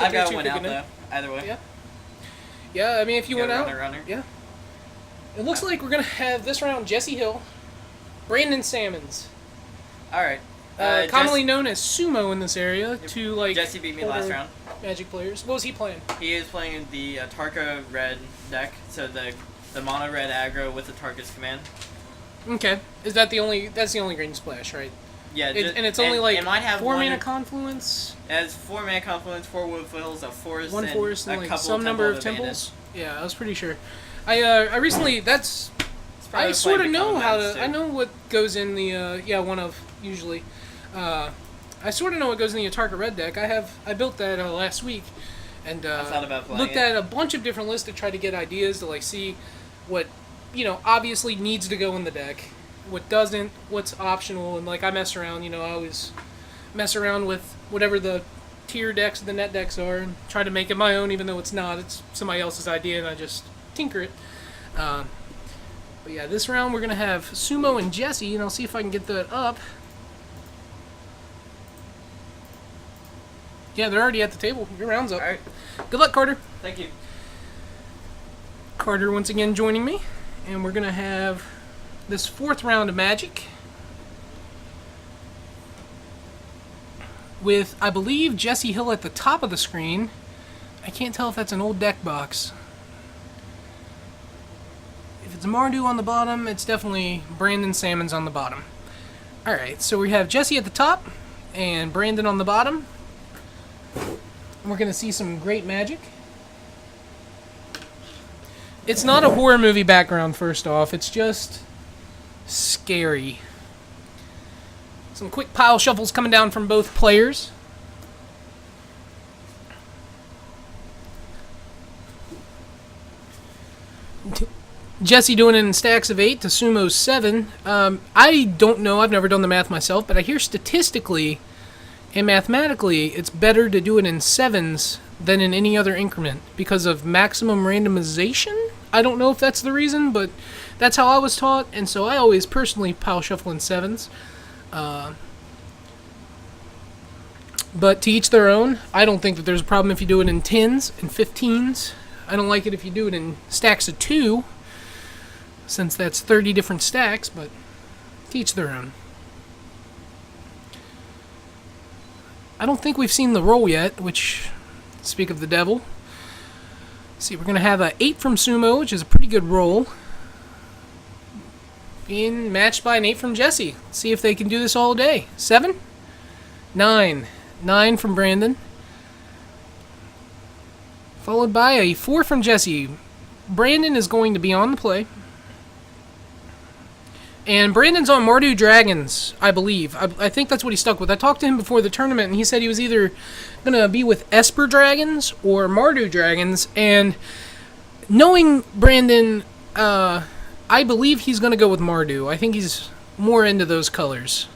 I've got one out though. Either way. Yeah. Yeah, I mean, if you went out, runner. yeah. It looks like we're gonna have this round Jesse Hill, Brandon Salmons. All right. Commonly known as Sumo in this area. To like Jesse beat me last round. Magic players. What was he playing? He is playing the Tarka red deck, so the mono red aggro with the Tarka's command. Okay. Is that the only? That's the only green splash, right? Yeah. And it's only like it might have 4 mana confluence. It has 4 mana confluence, 4 wood foils, a forest, One forest, and a like couple some number of temples. Yeah, I was pretty sure. I recently I sort of know how to. I know what goes in the one of usually. I sort of know what goes in the Atarka red deck. I built that last week, and I thought about playing looked at a bunch of different lists to try to get ideas to like see what obviously needs to go in the deck, what doesn't, what's optional, and like I mess around. I always mess around with whatever the tier decks, the net decks are, and try to make it my own, even though it's not. It's somebody else's idea, and I just tinker it. But yeah, this round we're gonna have Sumo and Jesse, and I'll see if I can get that up. Yeah, they're already at the table. Your round's up. All right. Good luck, Carter. Thank you. Carter once again joining me, and we're gonna have this 4th round of Magic with, I believe, Jesse Hill at the top of the screen. I can't tell if that's an old deck box. If it's Mardu on the bottom, it's definitely Brandon Salmons on the bottom. Alright, so we have Jesse at the top and Brandon on the bottom. We're going to see some great Magic. It's not a horror movie background, first off. It's just scary. Some quick pile shuffles coming down from both players. Jesse doing it in stacks of 8 to Sumo's 7. I don't know. I've never done the math myself, but I hear statistically and mathematically it's better to do it in 7s than in any other increment because of maximum randomization. I don't know if that's the reason, but that's how I was taught, and so I always personally pile shuffle in 7s. But to each their own. I don't think that there's a problem if you do it in 10s and 15s. I don't like it if you do it in stacks of 2, since that's 30 different stacks, but to each their own. I don't think we've seen the roll yet, which, speak of the devil. Let's see, we're going to have an 8 from Sumo, which is a pretty good roll, being matched by an 8 from Jesse. Let's see if they can do this all day. 7? 9. 9 from Brandon. Followed by a 4 from Jesse. Brandon is going to be on the play. And Brandon's on Mardu Dragons, I believe. I think that's what he stuck with. I talked to him before the tournament, and he said he was either going to be with Esper Dragons or Mardu Dragons. And knowing Brandon, I believe he's going to go with Mardu. I think he's more into those colors.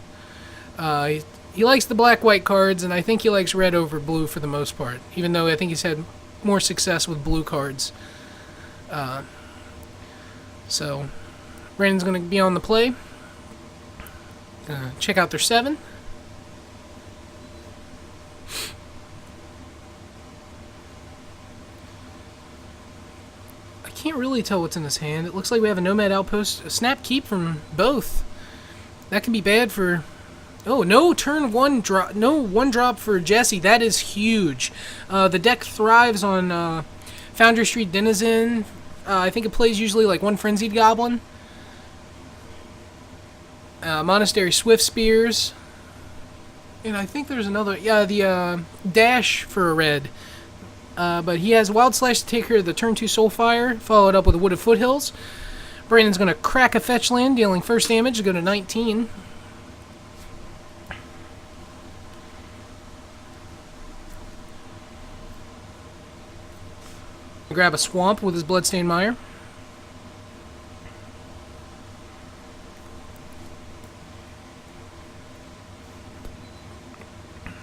He likes the black-white cards, and I think he likes red over blue for the most part, even though I think he's had more success with blue cards. So Brandon's going to be on the play. Check out their 7. I can't really tell what's in his hand. It looks like we have a Nomad Outpost, a Snap Keep from both. That can be bad for... Oh, no turn 1 drop. No 1 drop for Jesse. That is huge. The deck thrives on Foundry Street Denizen. I think it plays usually like 1 Frenzied Goblin. Monastery Swift Spears. And I think there's another... Yeah, the Dash for a red. But he has Wild Slash to take care of the turn 2 Soulfire, followed up with a Wooded Foothills. Brandon's going to crack a fetch land, dealing first damage to go to 19. Grab a Swamp with his Bloodstained Mire.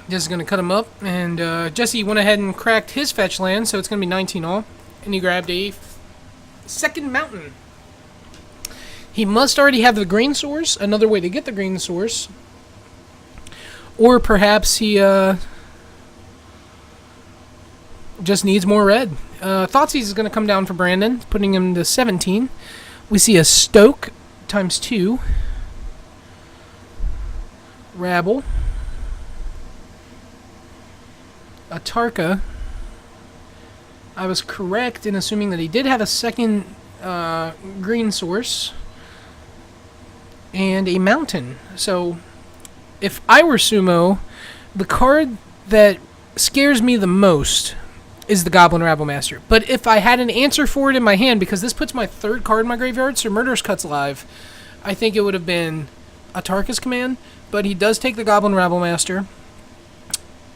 Just going to cut him up, and Jesse went ahead and cracked his fetch land, so it's going to be 19 all. And he grabbed a second mountain. He must already have the green source, another way to get the green source. Or perhaps he Just needs more red. Thoughtseize is going to come down for Brandon, putting him to 17. We see a Stoke times 2. Rabble. A Tarka. I was correct in assuming that he did have a second green source. And a Mountain. So, if I were Sumo, the card that scares me the most is the Goblin Rabble Master. But if I had an answer for it in my hand, because this puts my third card in my graveyard, so Murderous Cut's live, I think it would have been a Tarka's Command. But he does take the Goblin Rabble Master.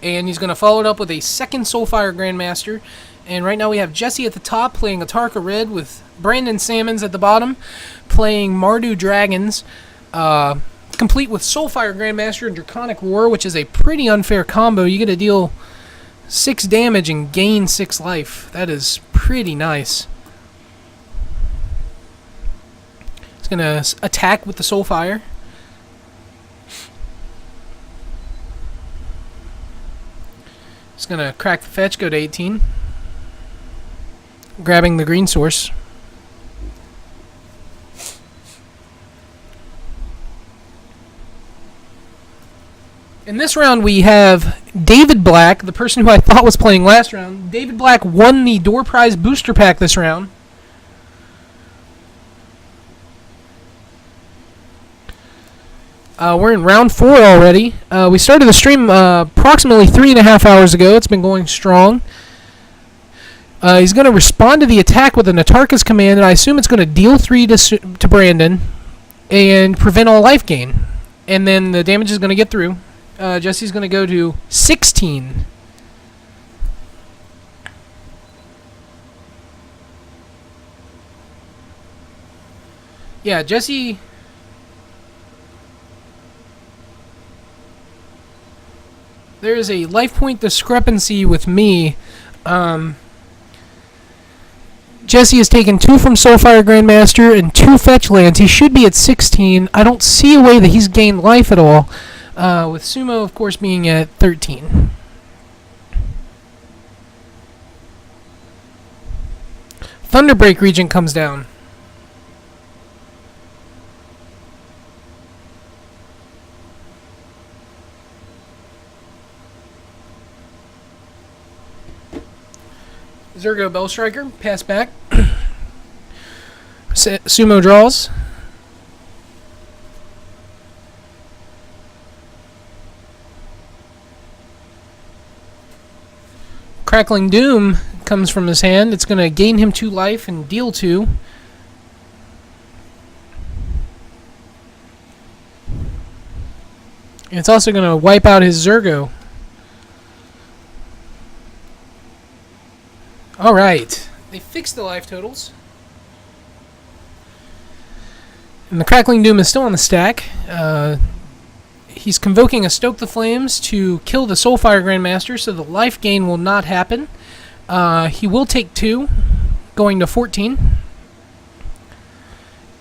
And he's going to follow it up with a second Soulfire Grandmaster. And right now we have Jesse at the top playing a Tarka Red with Brandon Salmons at the bottom playing Mardu Dragons. Complete with Soulfire Grandmaster and Draconic Roar, which is a pretty unfair combo. You get to deal 6 damage and gain 6 life. That is pretty nice. He's going to attack with the Soulfire. He's going to crack the fetch, go to 18. Grabbing the green source. In this round, we have David Black, the person who I thought was playing last round. David Black won the Door Prize Booster Pack this round. We're in round 4 already. We started the stream approximately 3.5 hours ago. It's been going strong. He's going to respond to the attack with an Atarka's Command, and I assume it's going to deal 3 to Brandon and prevent all life gain. And then the damage is going to get through. Jesse's going to go to 16. Yeah, Jesse... There is a life point discrepancy with me. Jesse has taken 2 from Soulfire Grandmaster and 2 fetch lands. He should be at 16. I don't see a way that he's gained life at all. With Sumo, of course, being at 13. Thunderbreak Regent comes down. Zergo Bellstriker, pass back. Sumo draws. Crackling Doom comes from his hand. It's going to gain him 2 life and deal 2. And it's also going to wipe out his Zergo. Alright. They fixed the life totals. And the Crackling Doom is still on the stack. He's convoking a Stoke the Flames to kill the Soulfire Grandmaster, so the life gain will not happen. He will take 2, going to 14.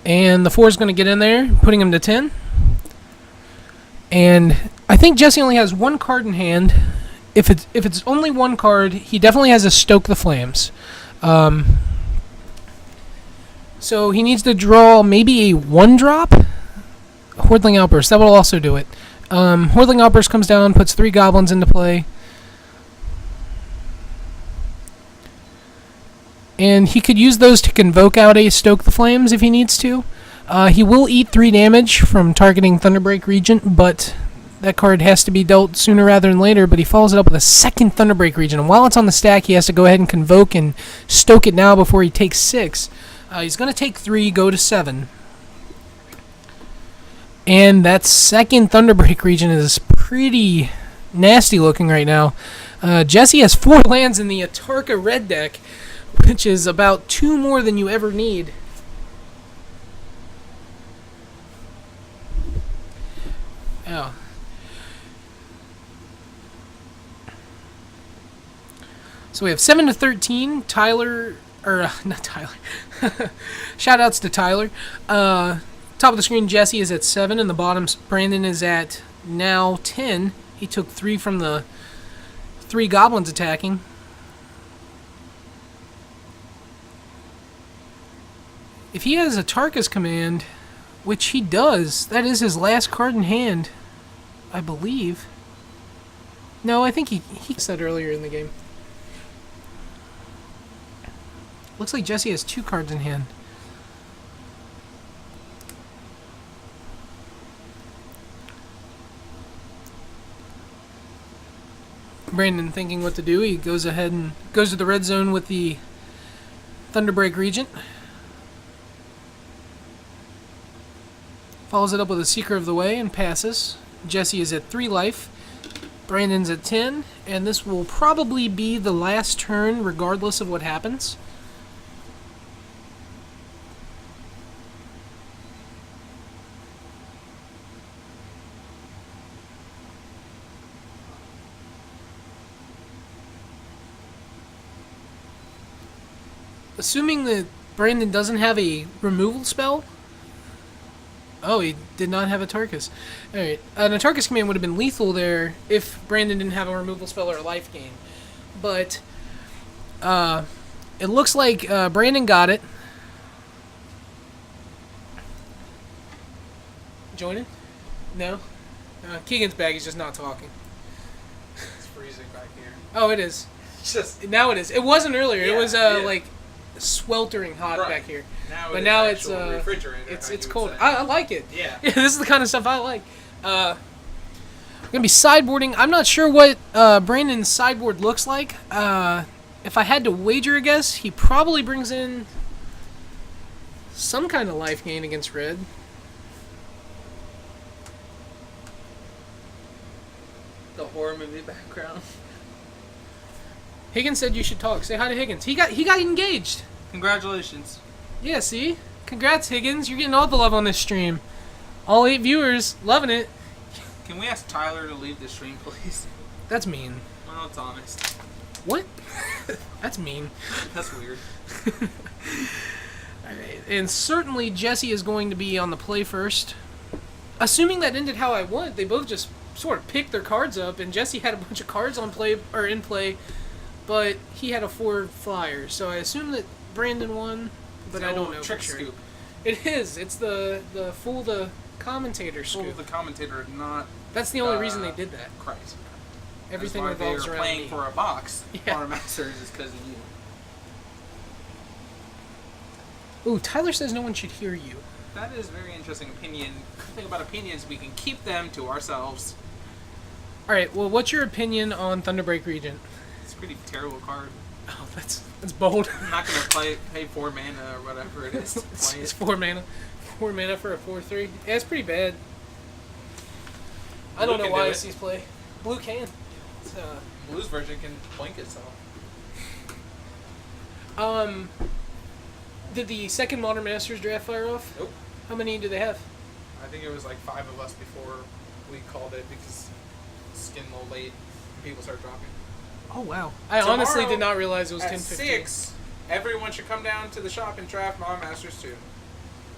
And the 4 is going to get in there, putting him to 10. And I think Jesse only has 1 card in hand. If it's only 1 card, he definitely has a Stoke the Flames. So he needs to draw maybe a 1-drop? Hordling Outburst, that will also do it. Hordling Outburst comes down, puts 3 goblins into play. And he could use those to convoke out a Stoke the Flames if he needs to. He will eat 3 damage from targeting Thunderbreak Regent, but that card has to be dealt sooner rather than later, but he follows it up with a second Thunderbreak Regent. And while it's on the stack, he has to go ahead and convoke and stoke it now before he takes 6. He's going to take 3, go to 7. And that second Thunderbreak Regent is pretty nasty looking right now. Jesse has 4 lands in the Atarka red deck, which is about 2 more than you ever need. Oh. So we have 7 to 13. Tyler, or not Tyler. Shoutouts to Tyler. Top of the screen, Jesse is at 7, and the bottom, Brandon is at now 10. He took 3 from the 3 goblins attacking. If he has a Tarkus command, which he does, that is his last card in hand, I believe. No, I think he said earlier in the game. Looks like Jesse has 2 cards in hand. Brandon thinking what to do. He goes ahead and goes to the red zone with the Thunderbreak Regent. Follows it up with a Seeker of the Way and passes. Jesse is at 3 life. Brandon's at 10. And this will probably be the last turn regardless of what happens. Assuming that Brandon doesn't have a removal spell. Oh, he did not have a Tarkus. Alright, a Tarkus command would have been lethal there if Brandon didn't have a removal spell or a life gain. But, it looks like Brandon got it. Joining? No? Keegan's bag, he's just not talking. It's freezing back here. Oh, it is. Just Now it is. It wasn't earlier. Yeah, it was, yeah. like, sweltering hot Right. back here. now But it now is it's actual refrigerator. it's like you would cold. say. I like it. Yeah. Yeah, this is the kind of stuff I like. We're gonna be sideboarding. I'm not sure what Brandon's sideboard looks like. If I had to wager a guess, he probably brings in some kind of life gain against red. The horror movie background. Higgins said you should talk. Say hi to Higgins. He got engaged. Congratulations. Yeah, see? Congrats, Higgins. You're getting all the love on this stream. All 8 viewers loving it. Can we ask Tyler to leave the stream, please? That's mean. Well, it's honest. What? That's mean. That's weird. Alright, and certainly Jesse is going to be on the play first. Assuming that ended how I wanted, they both just sort of picked their cards up, and Jesse had a bunch of cards on play or in play, but he had a 4 flyer. So I assume that Brandon won, but I don't know Trick for sure. scoop. It is. It's the fool the commentator Fool scoop. the commentator, not That's the only reason they did that. Christ. Everything That's why revolves they were around playing me. for a box. Yeah. Power Masters is because of you. Ooh, Tyler says no one should hear you. That is a very interesting opinion. The thing about opinions, we can keep them to ourselves. Alright, well, what's your opinion on Thunderbreak Regent? It's a pretty terrible card. Oh, that's bold. I'm not gonna pay 4 mana or whatever it is to play It's it. 4 mana. 4 mana for a 4/3. Yeah, it's pretty bad. I don't Blue know can why do I it. see play. Blue can. It's, Blue's version can blink itself. did the second Modern Masters draft fire off? Nope. How many do they have? I think it was like 5 of us before we called it because it's getting a little late and people start dropping. Oh, wow. I honestly Tomorrow did not realize it was At 10:15. 6, everyone should come down to the shop and draft Modern Masters 2.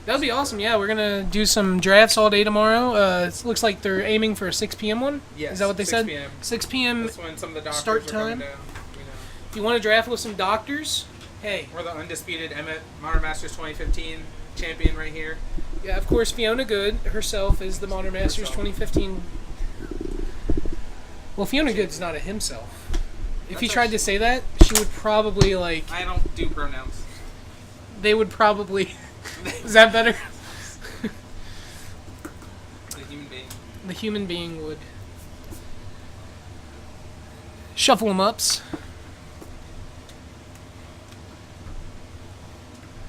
That would be awesome. Yeah, we're going to do some drafts all day tomorrow. It looks like they're aiming for a 6 p.m. one. Yes, Is that what they 6 said? p.m. 6 p.m. That's when some of the doctors start are coming time? down. You know. If you want to draft with some doctors, hey. We're the undisputed Emmett Modern Masters 2015 champion right here. Yeah, of course, Fiona Good herself is the Modern Masters Herself. 2015. Well, Fiona Good's not a himself. If That's he tried to actually- say that, she would probably, like... I don't do pronouns. They would probably... Is that better? The human being. The human being would... Shuffle 'em ups.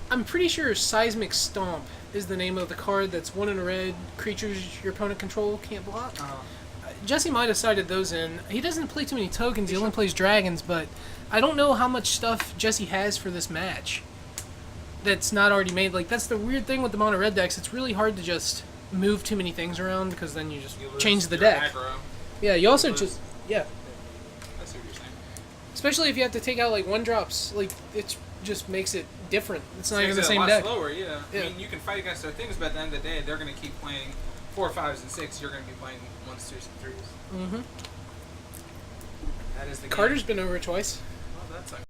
I'm pretty sure Seismic Stomp is the name of the card that's 1 in a red. Creatures your opponent control can't block. Jesse might have cited those in. He doesn't play too many tokens, he only plays dragons, but I don't know how much stuff Jesse has for this match that's not already made. Like, that's the weird thing with the mono red decks. It's really hard to just move too many things around because then you just You lose change the your deck. aggro. Yeah, you also lose. just... Yeah. I see what you're saying. Especially if you have to take out, like, 1-drops. Like, it just makes it different. It's not even the Makes it same a lot deck. slower, yeah. Yeah. I mean, you can fight against their things, but at the end of the day, they're going to keep playing 4, 5s, and 6. You're going to be playing 1s, 2s, and 3s. Mm-hmm. That is the game. Carter's been over twice. Well, that's